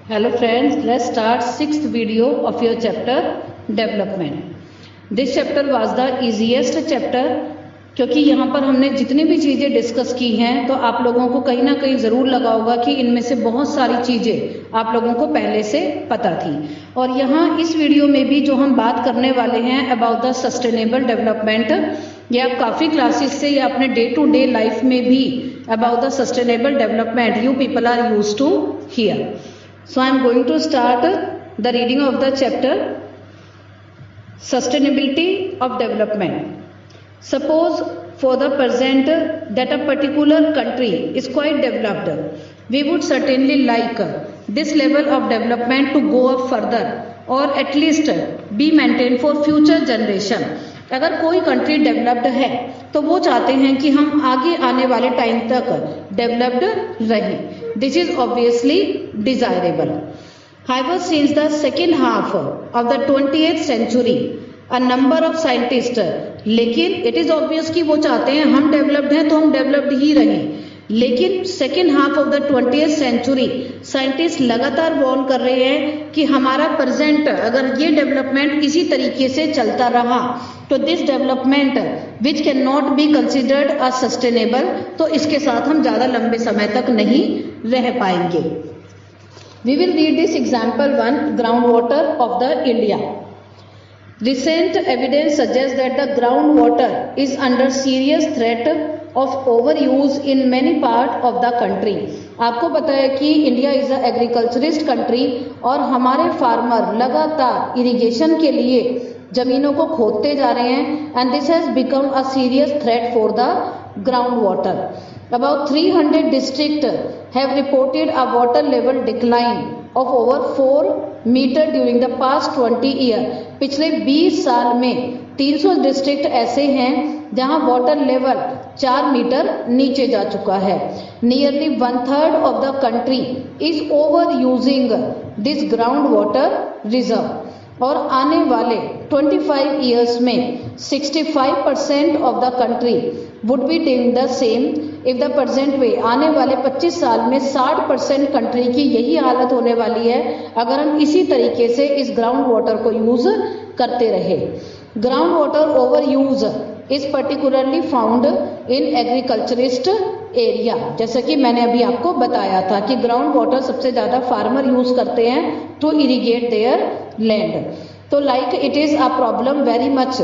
Hello friends, let's start sixth video of your chapter development. This chapter was the easiest chapter क्योंकि यहाँ पर हमने जितनी भी चीज़ें डिस्कस की हैं तो आप लोगों को कहीं ना कहीं ज़रूर लगा होगा कि इनमें से बहुत सारी चीज़ें आप लोगों को पहले से पता थी। और यहाँ इस वीडियो में भी जो हम बात करने वाले हैं अबाउट द सस्टेनेबल डेवलपमेंट, ये आप काफ़ी क्लासेस से या अपने डे टू डे लाइफ में भी about the sustainable development you people are used to hear. So I am going to start the reading of the chapter Sustainability of Development. Suppose for the present that a particular country is quite developed, we would certainly like this level of development to go up further or at least be maintained for future generation. अगर कोई country developed है तो वो चाहते हैं कि हम आगे आने वाले टाइम तक डेवलप्ड रहें. This is obviously desirable. However, since the second half of the 20th century, a number of scientists, लेकिन it is obvious कि वो चाहते हैं हम डेवलप्ड हैं तो हम डेवलप्ड ही रहें. लेकिन second half of the 20th century scientist लगातार वार्न कर रहे हैं कि हमारा प्रेजेंट अगर ये डेवलपमेंट इसी तरीके से चलता रहा तो this development which can not be considered a sustainable, तो इसके साथ हम ज़्यादा लंबे समय तक नहीं रह पाएंगे. We will read this example one, ground water of the India. Recent evidence suggests that the groundwater is under serious threat of overuse in many parts of the country. आपको पता है कि India is a agriculturist country और हमारे farmer लगातार irrigation के लिए जमीनों को खोदते जा रहे हैं and this has become a serious threat for the ground water. About 300 districts have reported a water level decline of over 4 metre during the past 20 year. पिछले 20 साल में 300 डिस्ट्रिक्ट ऐसे हैं जहां वाटर लेवल 4 मीटर नीचे जा चुका है. Nearly 1/3 of the country is over using this ground water reserve और आने वाले 25 ईयर्स में 65% of the country would be doing the same if the present वे. आने वाले 25 साल में 60% कंट्री की यही हालत होने वाली है अगर हम इसी तरीके से इस ग्राउंड वाटर को यूज करते रहे. Ground water over use is particularly found in agriculturist area. जैसा कि मैंने अभी आपको बताया था कि ग्राउंड वाटर सबसे ज्यादा फार्मर यूज करते हैं टू इरिगेट देयर लैंड. तो like it is a problem very much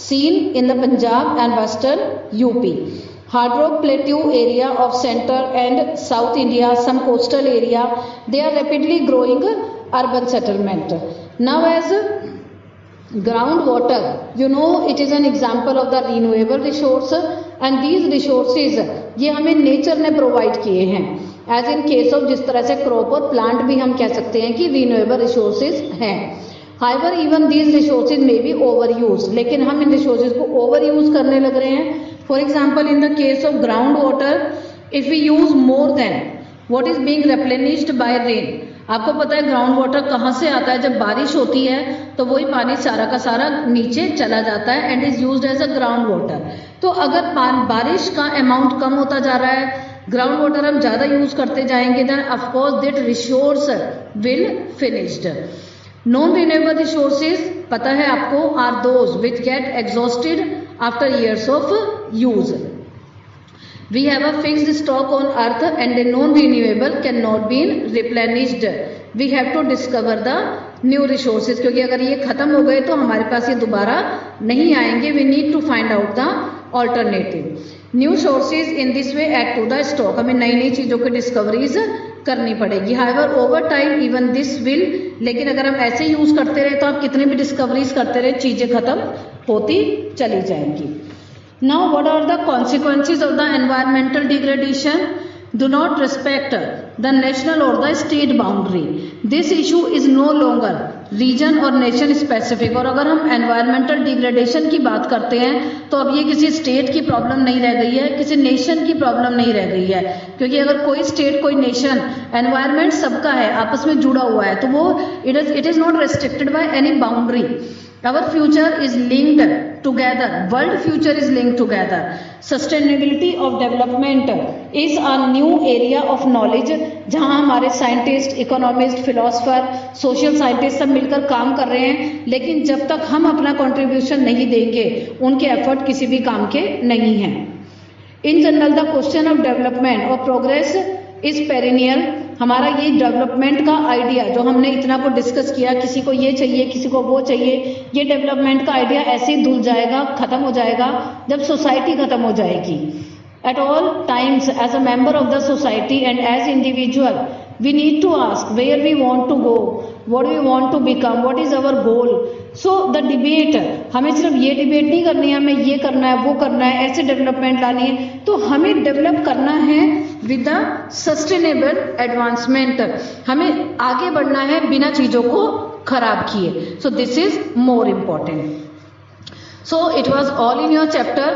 seen in the Punjab and western UP. Hard rock plateau area of center and south India, some coastal area, they are rapidly growing urban settlement. Now as groundwater, you know, it is an example of the renewable resource and these resources ये हमें nature ने provide किए हैं. As in case of जिस तरह से crop और plant भी हम कह सकते हैं कि रिन्यूएबल रिसोर्सेज हैं. However, even these resources may be overused, लेकिन हम इन रिसोर्सेज को ओवर यूज करने लग रहे हैं. For example, in the case of groundwater, if we use more than what is being replenished by rain, आपको पता है ग्राउंड वाटर कहाँ से आता है. जब बारिश होती है तो वही पानी सारा का सारा नीचे चला जाता है and is used as a ground water. तो अगर बारिश का अमाउंट कम होता जा रहा है, ग्राउंड वाटर हम ज़्यादा यूज करते जाएंगे, then of course that resource will finished. Non renewable resources पता है आपको are those which get exhausted after years of use. We have a fixed stock on earth and the non-renewable cannot be replenished. We have to discover the new resources. क्योंकि अगर ये खत्म हो गए तो हमारे पास ये दोबारा नहीं आएंगे. We need to find out the alternative. New sources in this way add to the stock. हमें नई नई चीज़ों की डिस्कवरीज करनी पड़ेगी. However, over time even this will, लेकिन अगर हम ऐसे यूज करते रहे तो आप कितने भी डिस्कवरीज करते रहे चीजें खत्म होती चली जाएंगी. Now what are the consequences of the environmental degradation? Do not respect the national or the state boundary. This issue is no longer region और नेशन स्पेसिफिक. और अगर हम एनवायरमेंटल डिग्रेडेशन की बात करते हैं तो अब ये किसी स्टेट की प्रॉब्लम नहीं रह गई है, किसी नेशन की प्रॉब्लम नहीं रह गई है. क्योंकि अगर कोई स्टेट कोई नेशन, एनवायरमेंट सबका है, आपस में जुड़ा हुआ है, तो वो it is not restricted by any boundary. Our future is linked together. World future is linked together. Sustainability of development is a new area of knowledge जहां हमारे scientist, economist, philosopher, social scientist सब मिलकर काम कर रहे हैं, लेकिन जब तक हम अपना कंट्रीब्यूशन नहीं देंगे उनके एफर्ट किसी भी काम के नहीं हैं. In general the question of development और प्रोग्रेस इज पेरिनियल. हमारा ये डेवलपमेंट का आइडिया जो हमने इतना को डिस्कस किया, किसी को ये चाहिए, किसी को वो चाहिए, ये डेवलपमेंट का आइडिया ऐसे ही धुल जाएगा, खत्म हो जाएगा जब सोसाइटी खत्म हो जाएगी. At all times, as a member of the society and as individual, we need to ask where we want to go, what we want to become, what is our goal. So the debate, हमें सिर्फ ये debate नहीं करनी है, हमें ये करना है, वो करना है, ऐसे डेवलपमेंट लानी है, तो हमें डेवलप करना है विद द सस्टेनेबल एडवांसमेंट. हमें आगे बढ़ना है बिना चीजों को खराब किए. So this is more important. So it was all in your chapter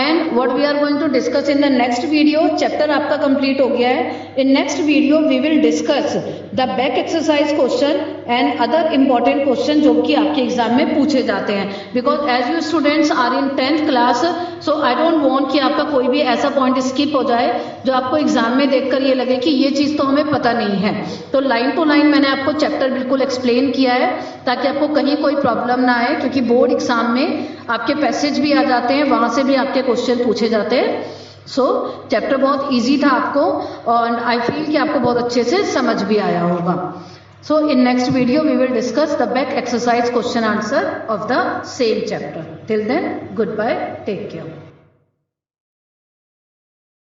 and what we are going to discuss in the next video. Chapter आपका complete हो गया है. In next video we will discuss the back exercise question and other important question जो कि आपके exam में पूछे जाते हैं. Because as you students are in 10th class, so I don't want कि आपका कोई भी ऐसा पॉइंट स्किप हो जाए जो आपको एग्जाम में देखकर ये लगे कि ये चीज तो हमें पता नहीं है. तो लाइन टू लाइन मैंने आपको चैप्टर बिल्कुल एक्सप्लेन किया है ताकि आपको कहीं कोई प्रॉब्लम ना आए, क्योंकि बोर्ड एग्जाम में आपके पैसेज भी आ जाते हैं, वहां से भी आपके क्वेश्चन पूछे जाते हैं. सो चैप्टर बहुत इजी था आपको और आई फील कि आपको बहुत अच्छे से समझ भी आया होगा. So in next video we will discuss the back exercise question answer of the same chapter. Till then good bye, take care.